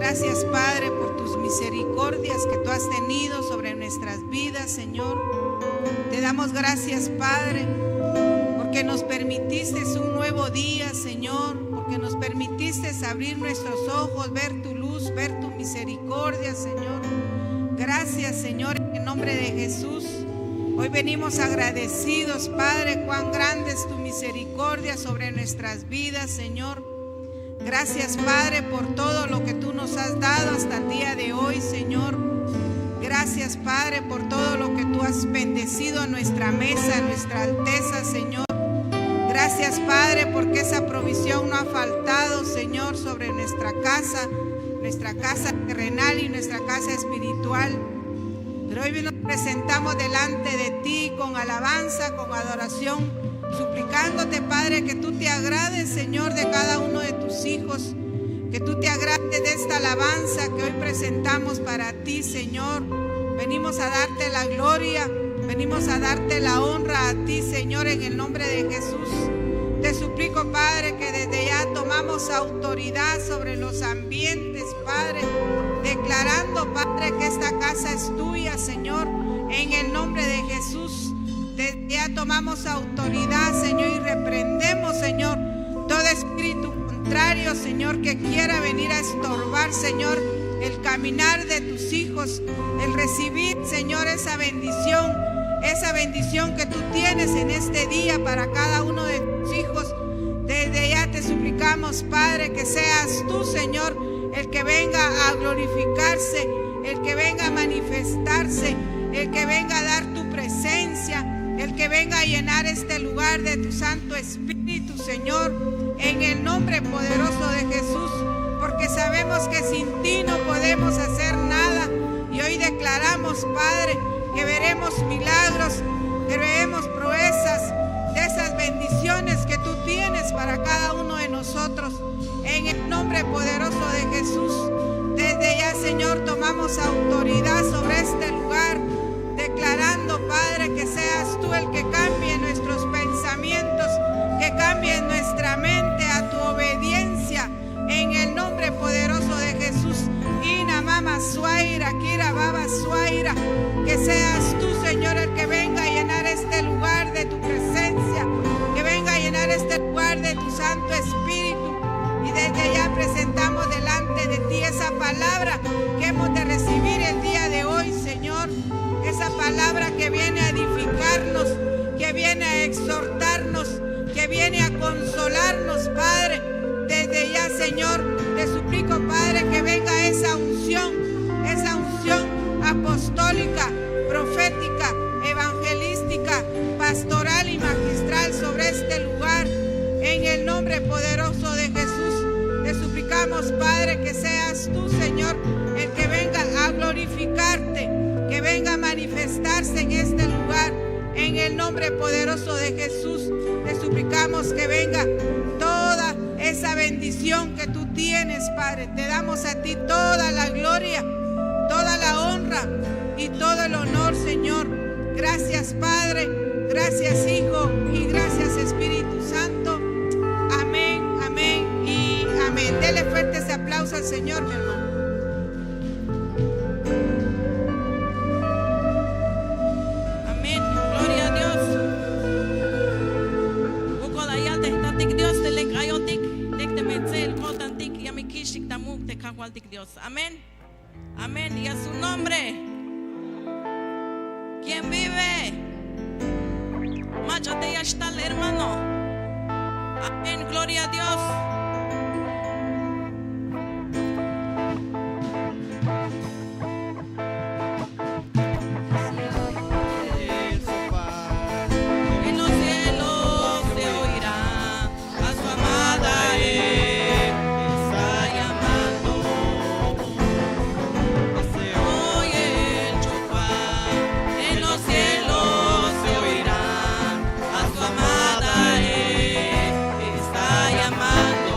Gracias, Padre, por tus misericordias que tú has tenido sobre nuestras vidas, Señor. Te damos gracias, Padre, porque nos permitiste un nuevo día, Señor, porque nos permitiste abrir nuestros ojos, ver tu luz, ver tu misericordia, Señor. Gracias, Señor, en el nombre de Jesús. Hoy venimos agradecidos, Padre, cuán grande es tu misericordia sobre nuestras vidas, Señor. Gracias, Padre, por todo lo que tú nos has dado hasta el día de hoy, Señor. Gracias, Padre, por todo lo que tú has bendecido a nuestra mesa, a nuestra alteza, Señor. Gracias, Padre, porque esa provisión no ha faltado, Señor, sobre nuestra casa terrenal y nuestra casa espiritual. Pero hoy nos presentamos delante de ti con alabanza, con adoración, suplicándote, Padre, que tú te agrades, Señor, de cada uno de tus hijos, que tú te agrades de esta alabanza que hoy presentamos para ti, Señor. Venimos a darte la gloria, venimos a darte la honra a ti, Señor, en el nombre de Jesús. Te suplico, Padre, que desde ya tomamos autoridad sobre los ambientes, Padre, declarando, Padre, que esta casa es tuya, Señor, en el nombre de Jesús. Desde ya tomamos autoridad, Señor, y reprendemos, Señor, todo espíritu contrario, Señor, que quiera venir a estorbar, Señor, el caminar de tus hijos, el recibir, Señor, esa bendición que tú tienes en este día para cada uno de tus hijos. Desde ya te suplicamos, Padre, que seas tú, Señor, el que venga a glorificarse, el que venga a manifestarse, el que venga a dar tu presencia, el que venga a llenar este lugar de tu Santo Espíritu, Señor, en el nombre poderoso de Jesús, porque sabemos que sin ti no podemos hacer nada. Y hoy declaramos, Padre, que veremos milagros, que veremos proezas de esas bendiciones que tú tienes para cada uno de nosotros, en el nombre poderoso de Jesús. Desde ya, Señor, tomamos autoridad sobre este lugar, declarando, Padre, que seas tú el que cambie nuestros pensamientos, que cambie nuestra mente a tu obediencia, en el nombre poderoso de Jesús. Ina mama suaira, kira baba suaira, que seas tú, Señor, el que venga a llenar este lugar de tu presencia, que venga a llenar este lugar de tu Santo Espíritu. Y desde allá presentamos delante de ti esa palabra que hemos de recibir el día de hoy, Señor. Esa palabra que viene a edificarnos, que viene a exhortarnos, que viene a consolarnos, Padre. Desde ya, Señor, te suplico, Padre, que venga esa unción apostólica, profética, evangelística, pastoral y magistral sobre este lugar, en el nombre poderoso de Jesús. Te suplicamos, Padre, que seas tú, Señor, el que venga a glorificarte, que venga a manifestarse en este lugar, en el nombre poderoso de Jesús. Te suplicamos que venga toda esa bendición que tú tienes, Padre. Te damos a ti toda la gloria, toda la honra y todo el honor, Señor. Gracias, Padre, gracias, Hijo, y gracias, Espíritu Santo. Amén, amén y amén. Dele fuertes aplausos al Señor, mi hermano. Amén, gloria a Dios. Amén, amén, y a su nombre. ¿Quién vive? Máchate, ya está el hermano. Amén, gloria a Dios. Amada, está llamando.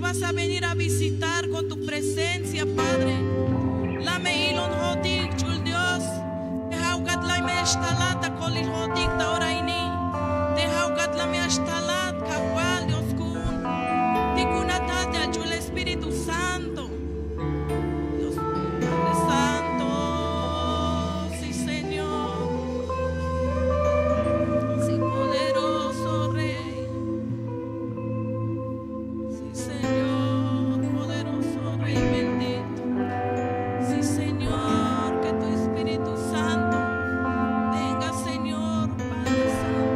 vas a venir a visitar con tu presencia, Padre. Lame ilon hodik chul Dios. Dejau gat la me estalata colil hodik ta ora ini. Dejau gat la me estalat kawal Dios kun. Tikunatata chul Espíritu Santo. Dios Padre Santo. Sí, Señor. Sí, poderoso Rey. Sí, Señor, poderoso Rey bendito. Sí, Señor, que tu Espíritu Santo venga, Señor, Padre Santo.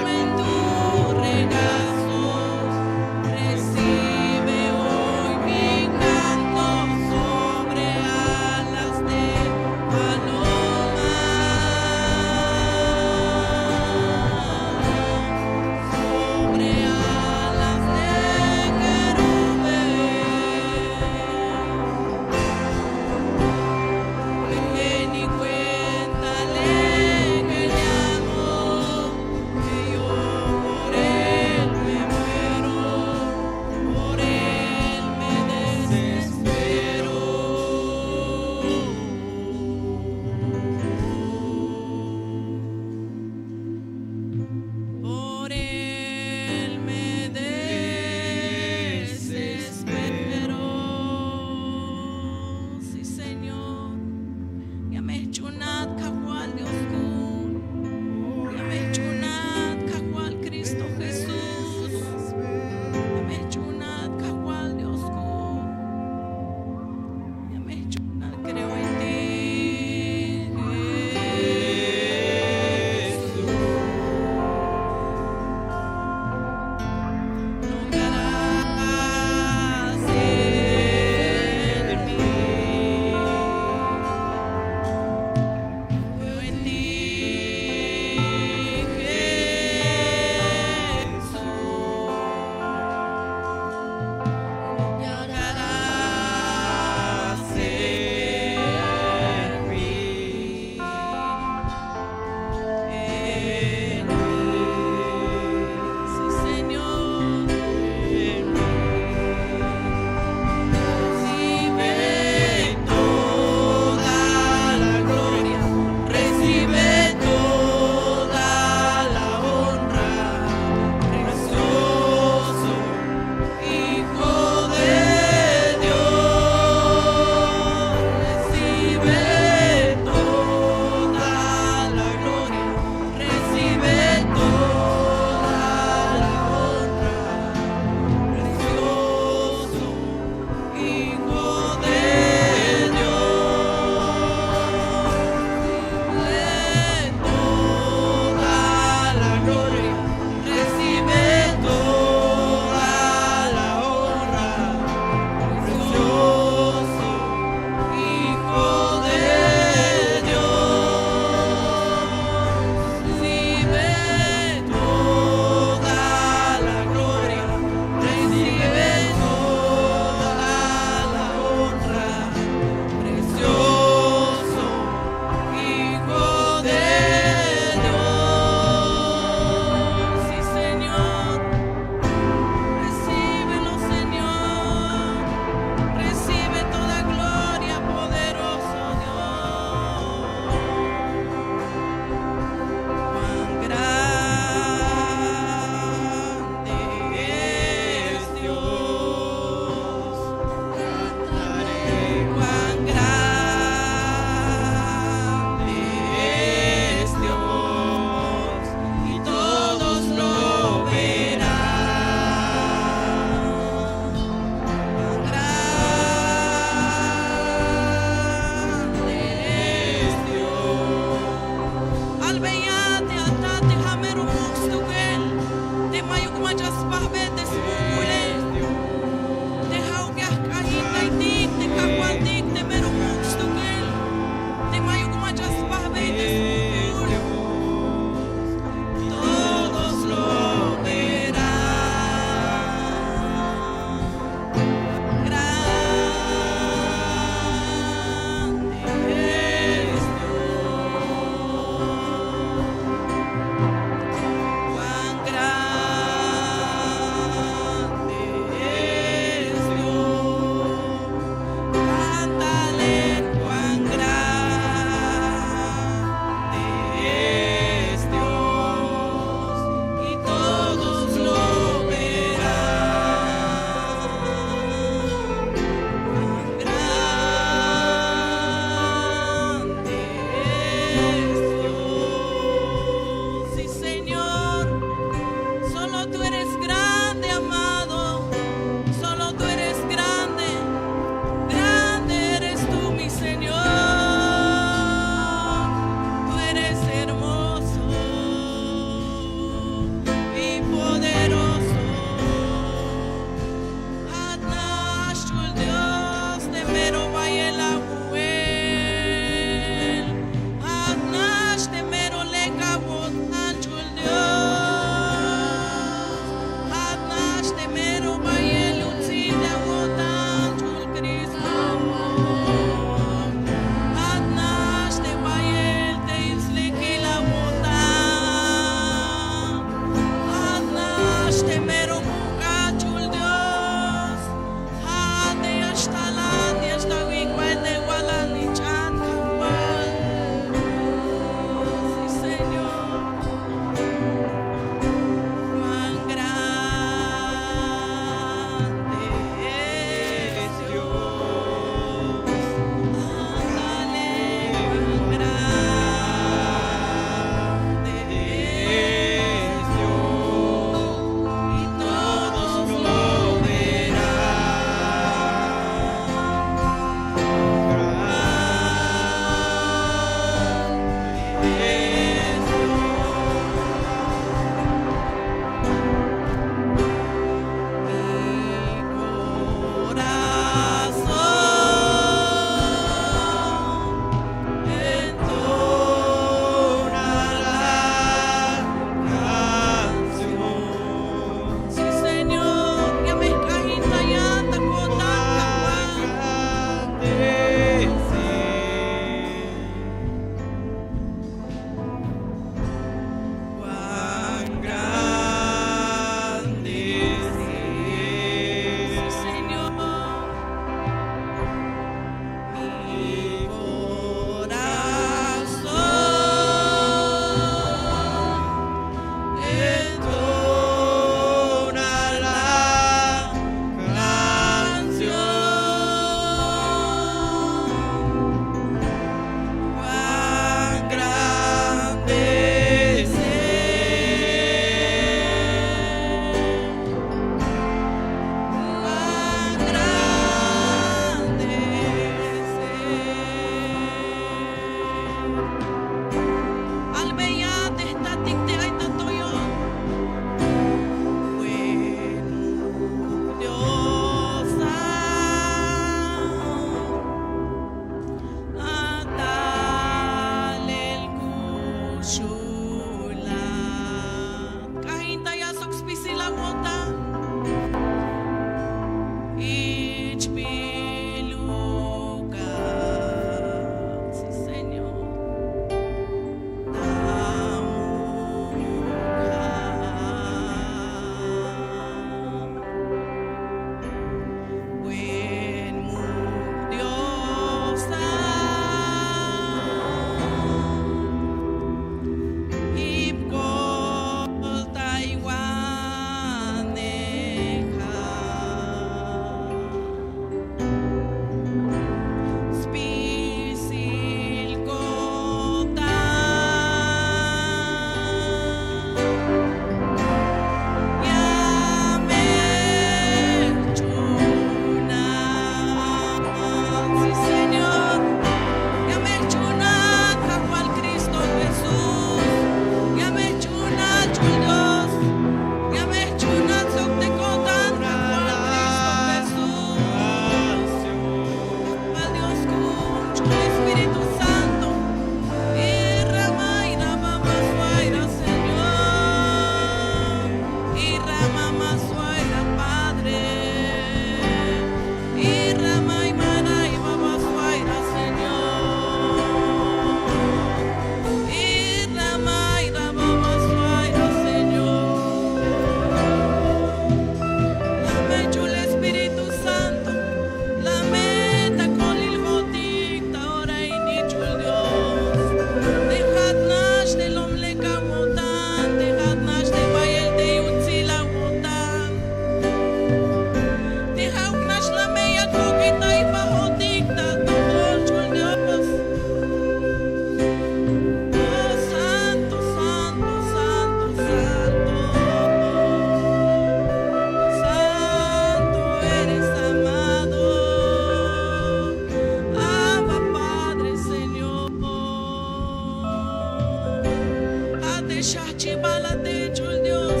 te shachi balate chul Dios.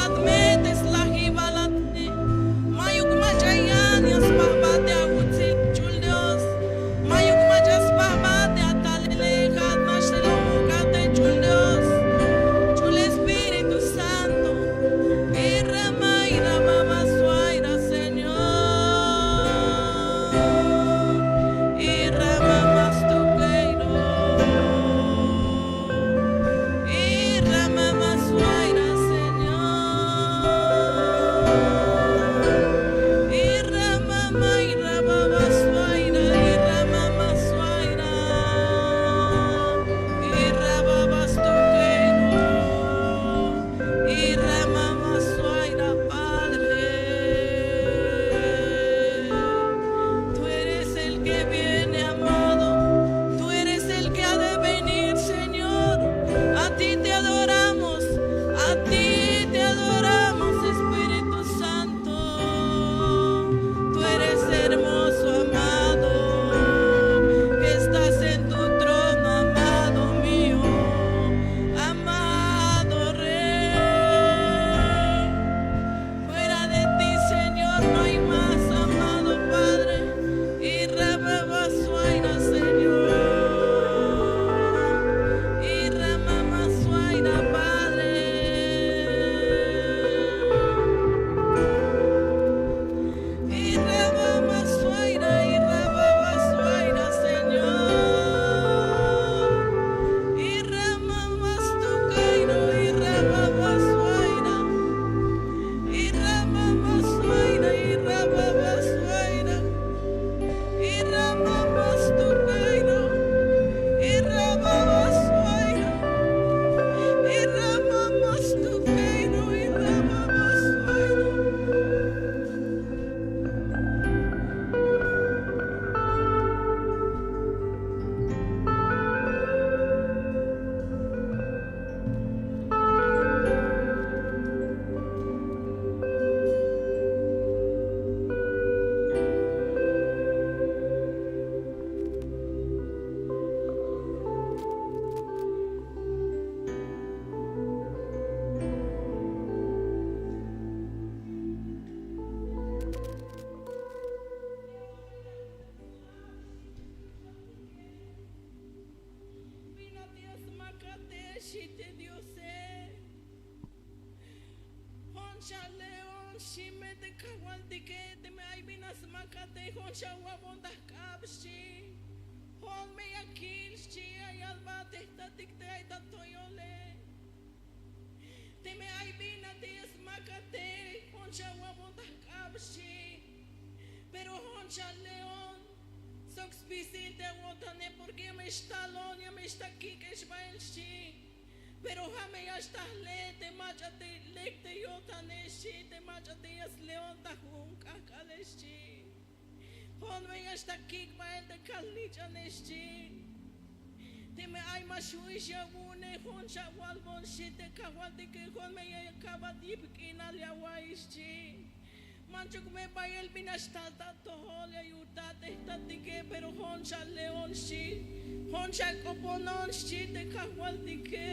Admetes la hibalate. Mayuk machayanias babate agutzi chul Dios. Mayuk machas babate atalele hatnashelo mugate chul Dios. Chul Espíritu Santo. Irrama irrama masuaira Señor. Irrama mastuqueiro. Irrama masuaira Señor. Irrama irrama masuaira. Irrama masuaira. Irrama mastuqueiro. Irrama masuaira Padre. Tú eres el que viene, amado. Tú eres el que ha de venir, Señor. A ti te adoramos. A ti te adoramos, Espíritu Santo. Tú eres hermoso, amado. Que estás en tu trono, amado mío. Amado Rey. Fuera de ti, Señor, no hay más, amado Padre. Y Ramama Suaira, Señor. Y Ramama Suaira, Padre. Y Ramama Suaira, Señor. Y Ramama Stucairo, y Ramama Suaira. Y Ramama Suaira, y Ramama Suaira. Y Ramama Stucairo, y Ramama Suaira. Y Ramama Stucairo, y Ramama Suaira. Vino Dios macate, shite Dios Honcha león, shime de kawaldike, de me ay vinas macate, honcha wabondas kabshi. Hon me akil, shi ay albate, tatikte ay tatoyole. De me ay vina Dios macate, honcha wabondas kabshi. Pero honcha león. Sox pisil de wotane porque me está lonia, me está aquí que es bailshi. Pero jame ya está le, te machate, lecte yotane shi, te machate es león ta junca kaleshi. Hon me ya está aquí bail de kalnicha neshi. Te me ay mashuisha wune, hon shawal bon shi, te kawati que hon me ya acaba dipkina le awaishi. Manchuk me bayel binashtata tohole yutate tatike pero honcha leon shi honcha koponon shi te kahwaldike